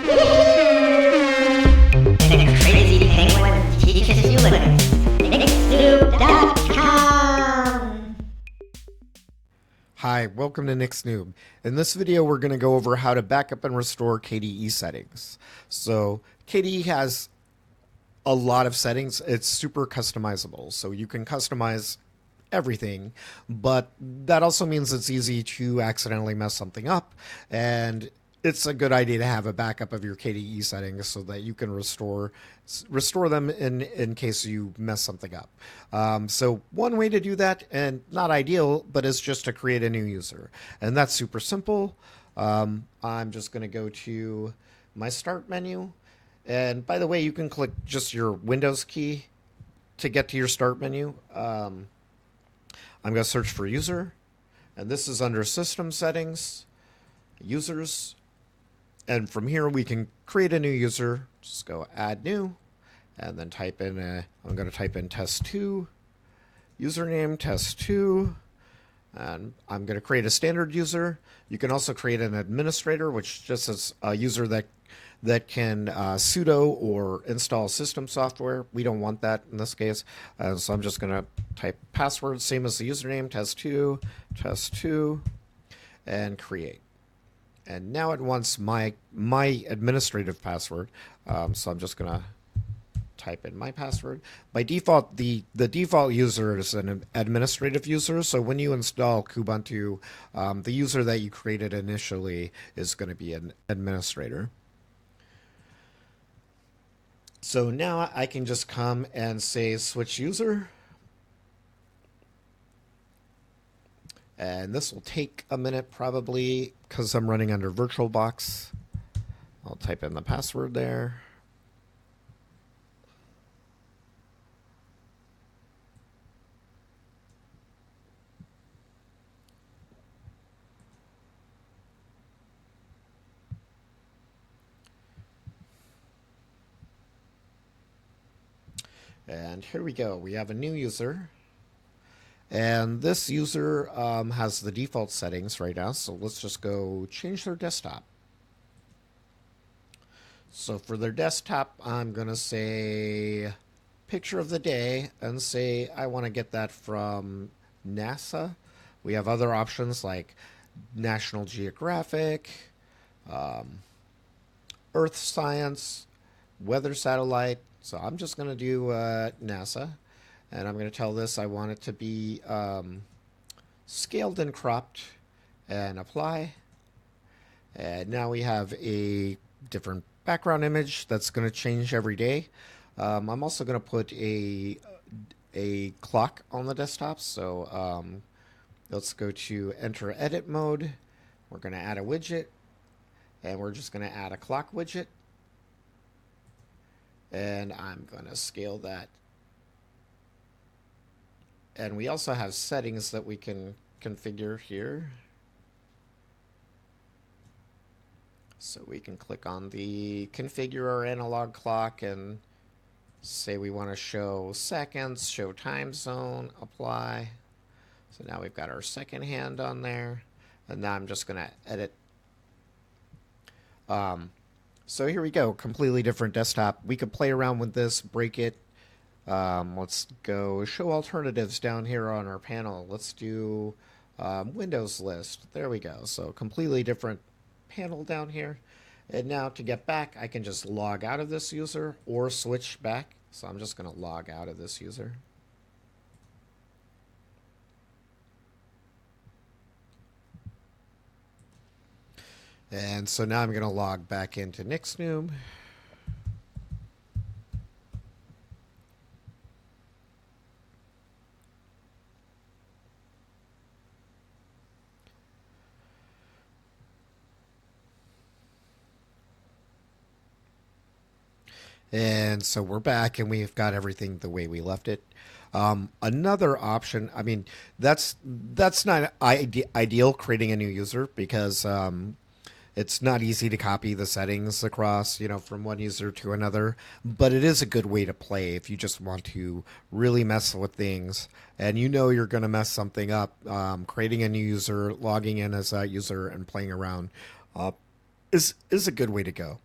The crazy penguin teaches you Linux. Nixnoob.com. Hi, welcome to Nixnoob. In this video, we're going to go over how to backup and restore KDE settings. So KDE has a lot of settings. It's super customizable, so you can customize everything, but that also means it's easy to accidentally mess something up, and it's a good idea to have a backup of your KDE settings so that you can restore them in case you mess something up. So one way to do that, and not ideal, but is just to create a new user, and that's super simple. I'm just going to go to my start menu, and by the way, you can click just your Windows key to get to your start menu. I'm going to search for user, and this is under system settings, users, and from here we can create a new user. Just go add new, and then type in I'm going to type in test2, username test2, and I'm going to create a standard user. You can also create an administrator, which just is a user that can sudo or install system software. We don't want that in this case, so I'm just going to type password, same as the username, test2, and create. And now it wants my administrative password, so I'm just going to type in my password. By default, the default user is an administrative user, so when you install Kubuntu, the user that you created initially is going to be an administrator. So now I can just come and say switch user. And this will take a minute probably because I'm running under VirtualBox. I'll type in the password there. And here we go. We have a new user. And this user has the default settings right now. So let's just go change their desktop. So for their desktop, I'm going to say picture of the day and say I want to get that from NASA. We have other options like National Geographic, Earth Science, Weather Satellite. So I'm just going to do NASA, and I'm going to tell this I want it to be scaled and cropped, and apply. And now we have a different background image that's going to change every day. I'm also going to put a clock on the desktop. So let's go to enter edit mode. We're going to add a widget, and we're just going to add a clock widget. And I'm going to scale that. And we also have settings that we can configure here. So we can click on the configure our analog clock and say we want to show seconds, show time zone, apply. So now we've got our second hand on there. And now I'm just going to edit. So here we go, completely different desktop. We could play around with this, break it. Let's go show alternatives down here on our panel. Let's do Windows list. There we go. So completely different panel down here. And now to get back, I can just log out of this user or switch back. So I'm just going to log out of this user. And so now I'm going to log back into Nixnoob. And so we're back, and we've got everything the way we left it. Another option, I mean, that's not ideal, creating a new user, because it's not easy to copy the settings across, from one user to another, but it is a good way to play if you just want to really mess with things and you're going to mess something up. Creating a new user, logging in as that user, and playing around is a good way to go.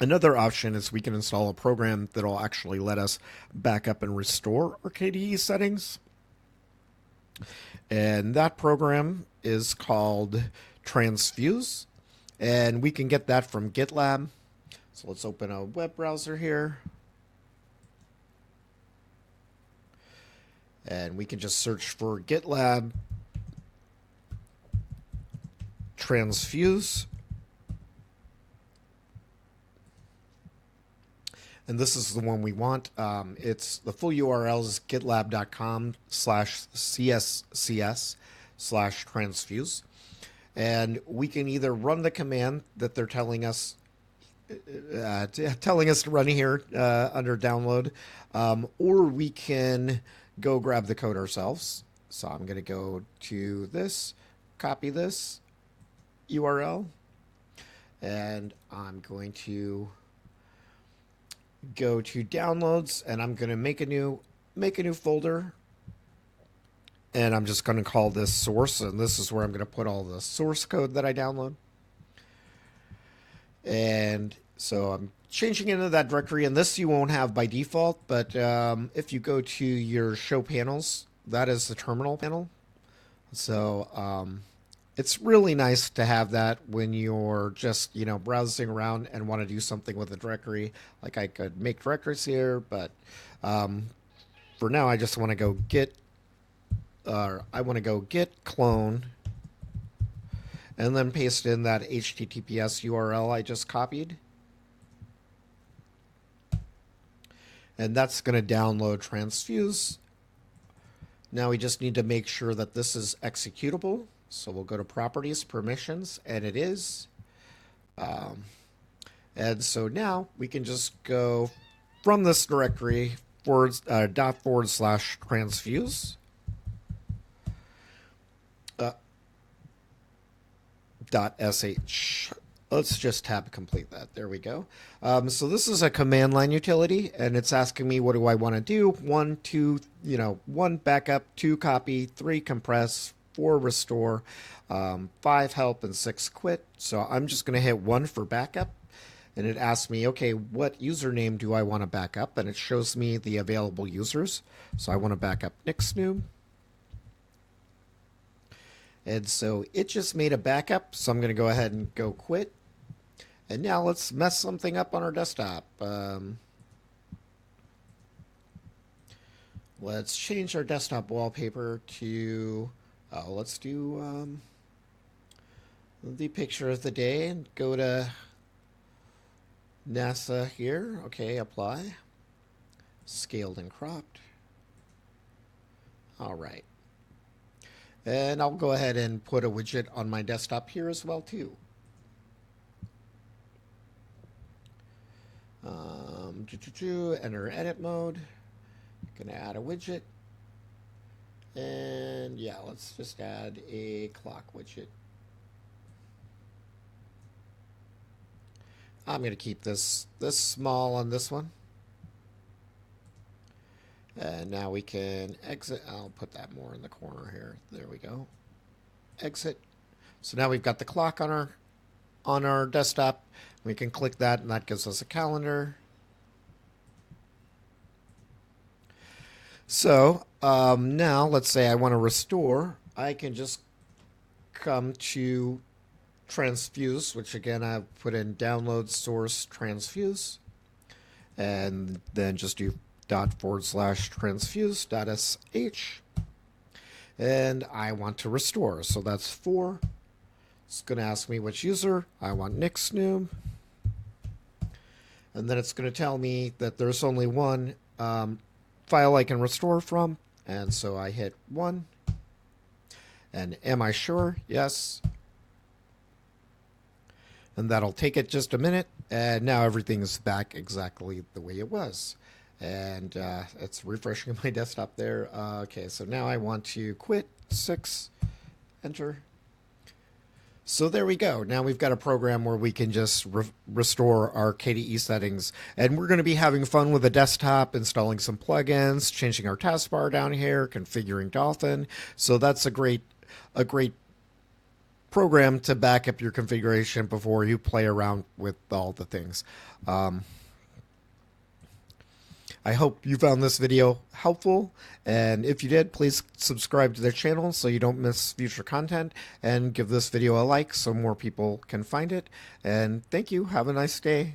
Another option is we can install a program that'll actually let us back up and restore our KDE settings. And that program is called Transfuse. And we can get that from GitLab. So let's open a web browser here. And we can just search for GitLab Transfuse. And this is the one we want. It's the full URL is gitlab.com/cscs/transfuse. And we can either run the command that they're telling us to run here under download, or we can go grab the code ourselves. So I'm going to go to this, copy this URL, and I'm going to go to downloads, and I'm going to make a new folder, and I'm just going to call this source, and this is where I'm going to put all the source code that I download. And so I'm changing into that directory, and this you won't have by default, but if you go to your show panels, that is the terminal panel. So it's really nice to have that when you're just, browsing around and want to do something with a directory. Like I could make directories here, but for now I just want to go git clone and then paste in that HTTPS URL I just copied. And that's going to download Transfuse. Now we just need to make sure that this is executable. So we'll go to Properties, Permissions, and it is. And so now we can just go from this directory /transfuse .sh. Let's just tab complete that. There we go. So this is a command line utility, and it's asking me what do I want to do. 1, 2, 1 backup, 2 copy, 3 compress, 4 restore, 5 help, and 6 quit. So I'm just going to hit 1 for backup, and it asks me, okay, what username do I want to back up? And it shows me the available users. So I want to back up Nixnoob. And so it just made a backup, so I'm going to go ahead and go quit. And now let's mess something up on our desktop. Let's change our desktop wallpaper to, let's do the picture of the day and go to NASA here. Okay, apply. Scaled and cropped. All right. And I'll go ahead and put a widget on my desktop here as well too. Enter edit mode. Gonna add a widget. And yeah, let's just add a clock widget. I'm gonna keep this small on this one. And now we can exit. I'll put that more in the corner here. There we go. Exit. So now we've got the clock on our desktop. We can click that, and that gives us a calendar. So now let's say I want to restore. I can just come to Transfuse, which again I've put in download source Transfuse, and then just do ./transfuse.sh, and I want to restore. So that's 4. It's going to ask me which user. I want Nixnoob, and then it's going to tell me that there's only one file I can restore from, and so I hit 1. And am I sure? Yes. And that'll take it just a minute, and now everything is back exactly the way it was. And it's refreshing my desktop there. Okay, so now I want to quit. 6, enter. So there we go. Now we've got a program where we can just restore our KDE settings. And we're going to be having fun with the desktop, installing some plugins, changing our taskbar down here, configuring Dolphin. So that's a great program to back up your configuration before you play around with all the things. I hope you found this video helpful, and if you did, please subscribe to the channel so you don't miss future content, and give this video a like so more people can find it. And thank you. Have a nice day.